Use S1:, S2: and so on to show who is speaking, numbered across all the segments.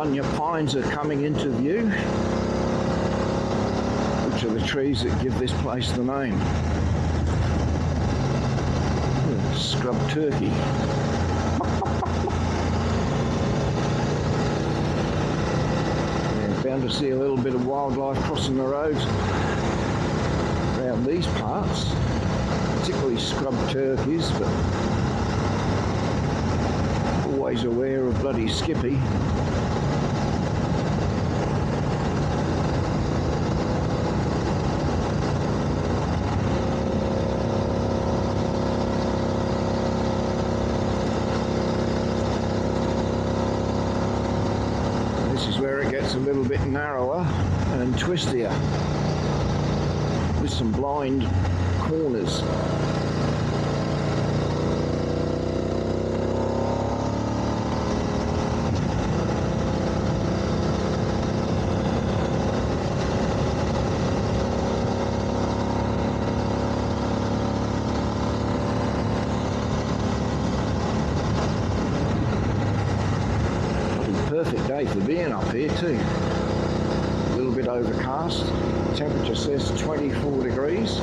S1: Bunya pines are coming into view, which are the trees that give this place the name. Scrub turkey. Yeah, bound to see a little bit of wildlife crossing the roads around these parts, particularly scrub turkeys, but always aware of bloody Skippy. This is where it gets a little bit narrower and twistier, with some blind corners. Perfect day for being up here too. A little bit overcast. Temperature says 24 degrees.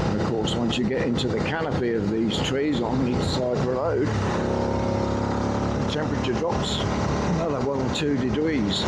S1: And of course, once you get into the canopy of these trees on each side of the road, the temperature drops another 1 or 2 degrees.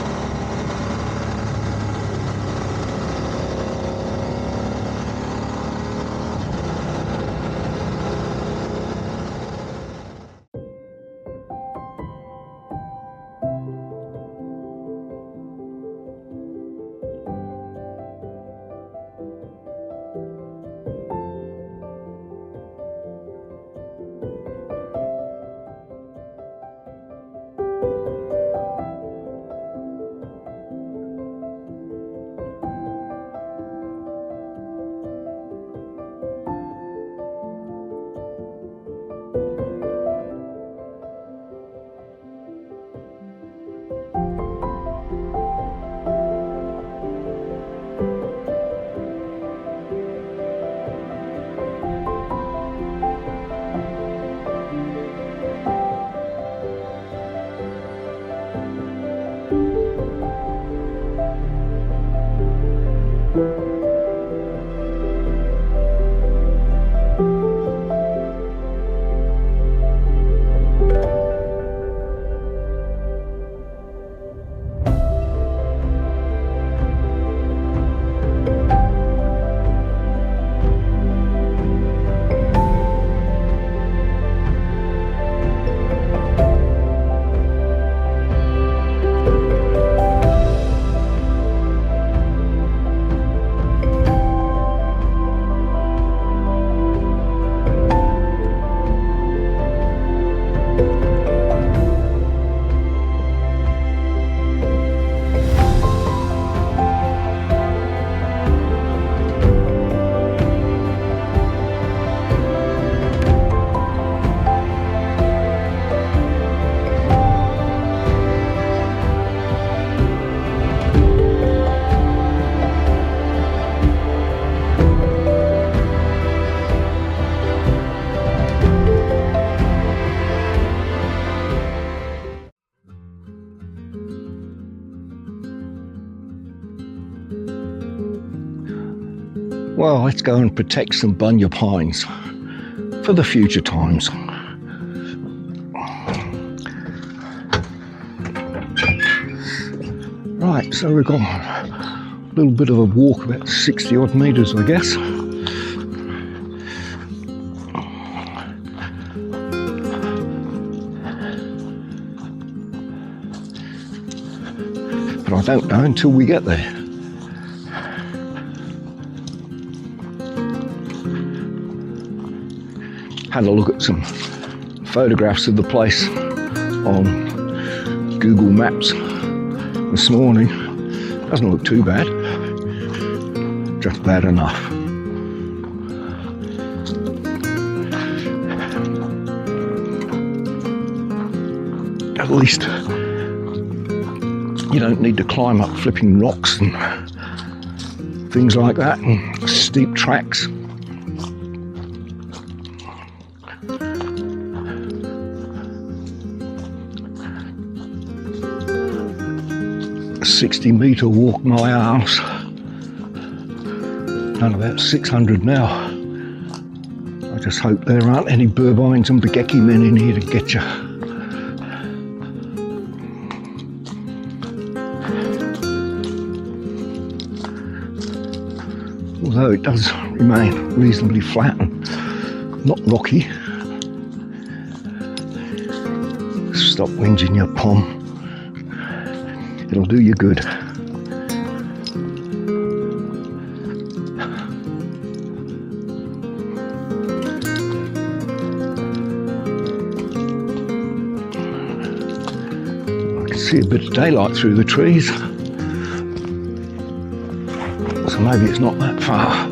S1: Well, let's go and protect some Bunya pines for the future times. Right, so we've got a little bit of a walk, about 60 odd metres, I guess. But I don't know until we get there. Had a look at some photographs of the place on Google Maps this morning. Doesn't look too bad, just bad enough. At least You don't need to climb up flipping rocks and things like that, and steep tracks. A 60-metre walk my arse. Done about 600 now. I just hope there aren't any Burbines and Begeki men in here to get you. Although it does remain reasonably flat and not rocky. Stop whinging your pom. It'll do you good. I can see a bit of daylight through the trees. So maybe it's not that far.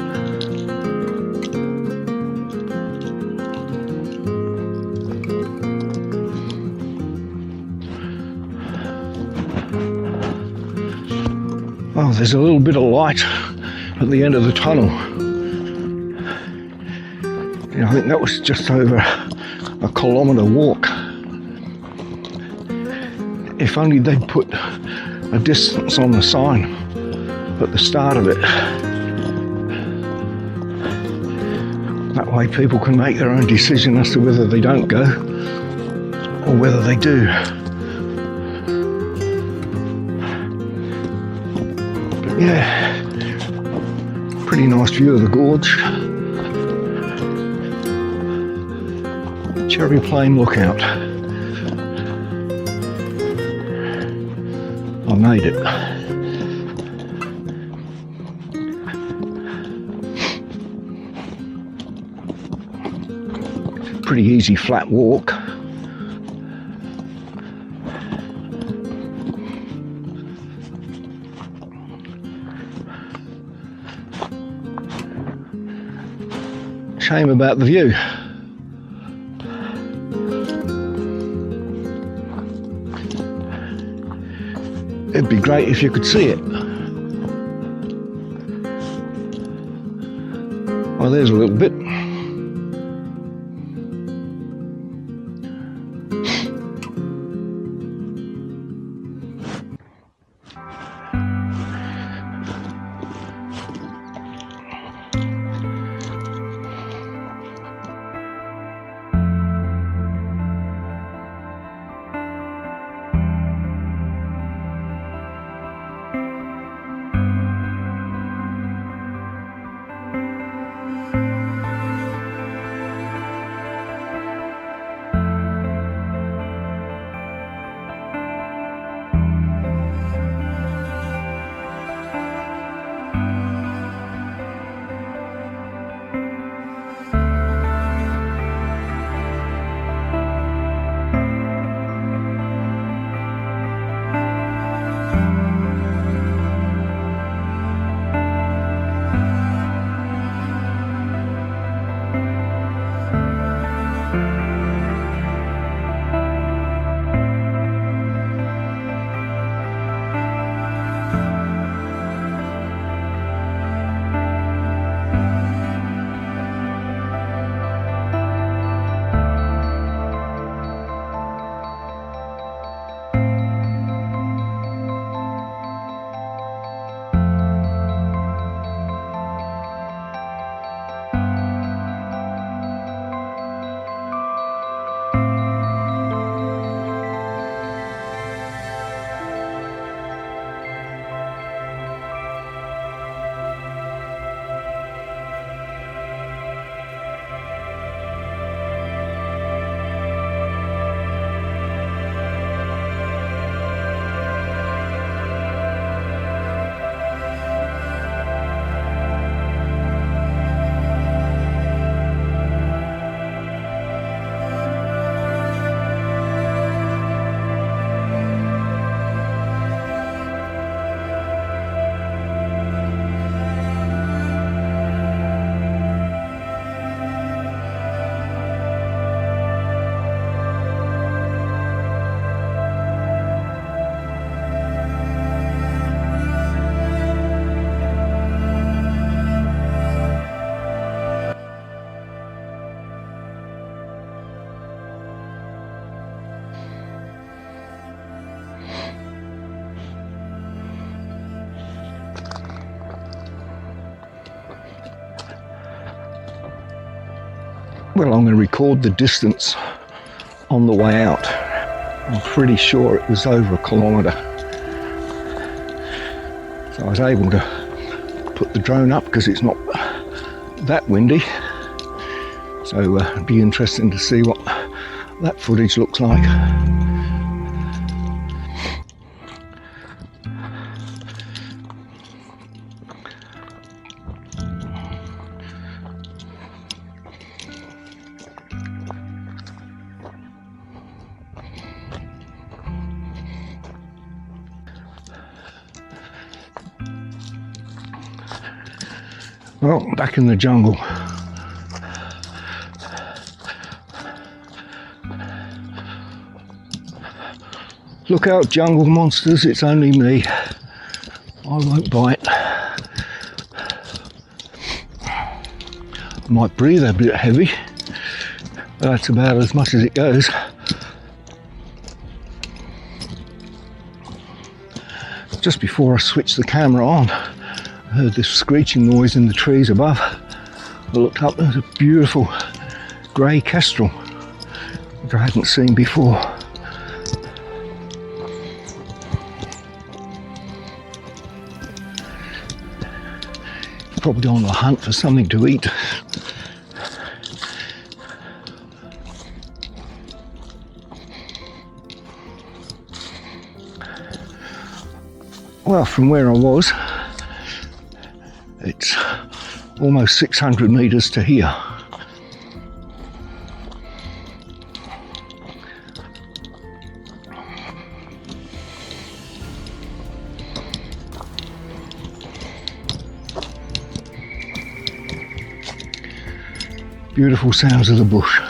S1: Oh, there's a little bit of light at the end of the tunnel. Yeah, I think that was just over a kilometre walk. If only they'd put a distance on the sign at the start of it. That way people can make their own decision as to whether they don't go or whether they do. But yeah, pretty nice view of the gorge. Cherry Plain Lookout. I made it. Pretty easy flat walk. Shame about the view. It'd be great if you could see it. Well, there's a little bit. Well, I'm going to record the distance on the way out. I'm pretty sure it was over 1 kilometre. So I was able to put the drone up because it's not that windy. So it'd be interesting to see what that footage looks like. Well, back in the jungle. Look out, jungle monsters, it's only me. I won't bite. I might breathe a bit heavy, but that's about as much as it goes. Just before I switched the camera on, I heard this screeching noise in the trees above. I looked up, there's a beautiful grey kestrel, which I hadn't seen before. Probably on the hunt for something to eat. Well, from where I was, it's almost 600 metres to here. Beautiful sounds of the bush.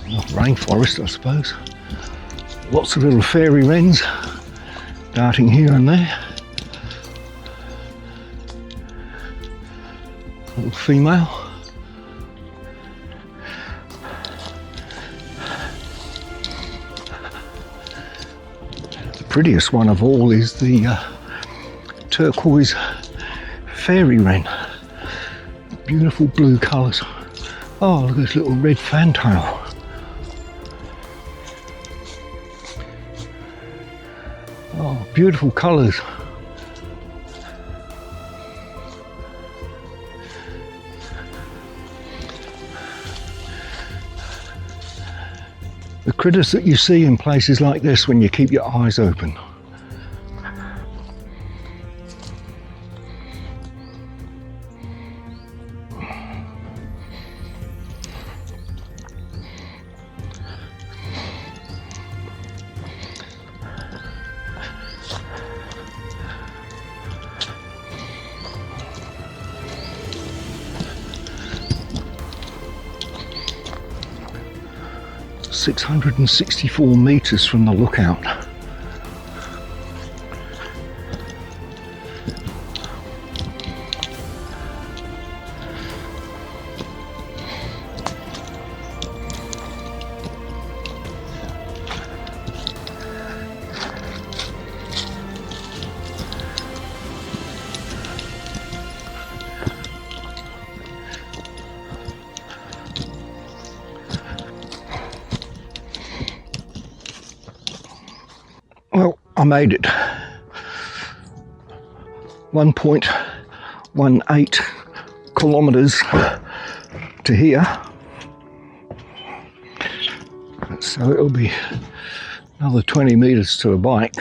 S1: Well, rainforest, I suppose. Lots of little fairy wrens darting here and there. Little female. The prettiest one of all is the turquoise fairy wren. Beautiful blue colours. Oh, look at this little red fantail. Oh, beautiful colours. The critters that you see in places like this when you keep your eyes open. 664 metres from the lookout. Well, I made it. 1.18 kilometres to here. So it'll be another 20 metres to a bike.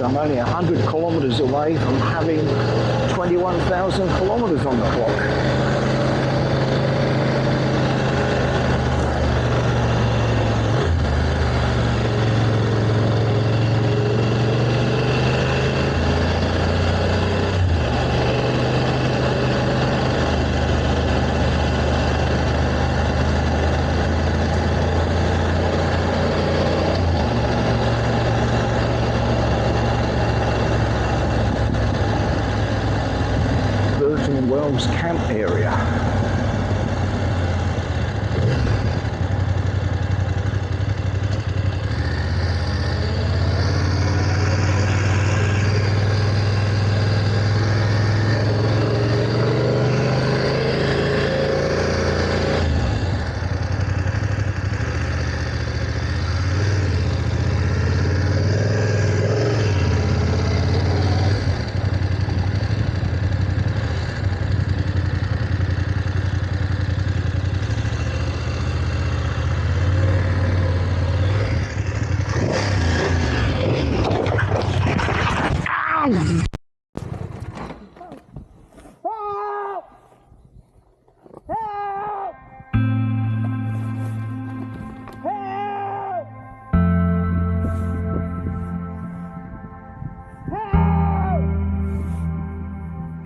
S1: I'm only 100 kilometres away from having 21,000 kilometres on the clock. Wells camp area.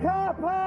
S2: Car park!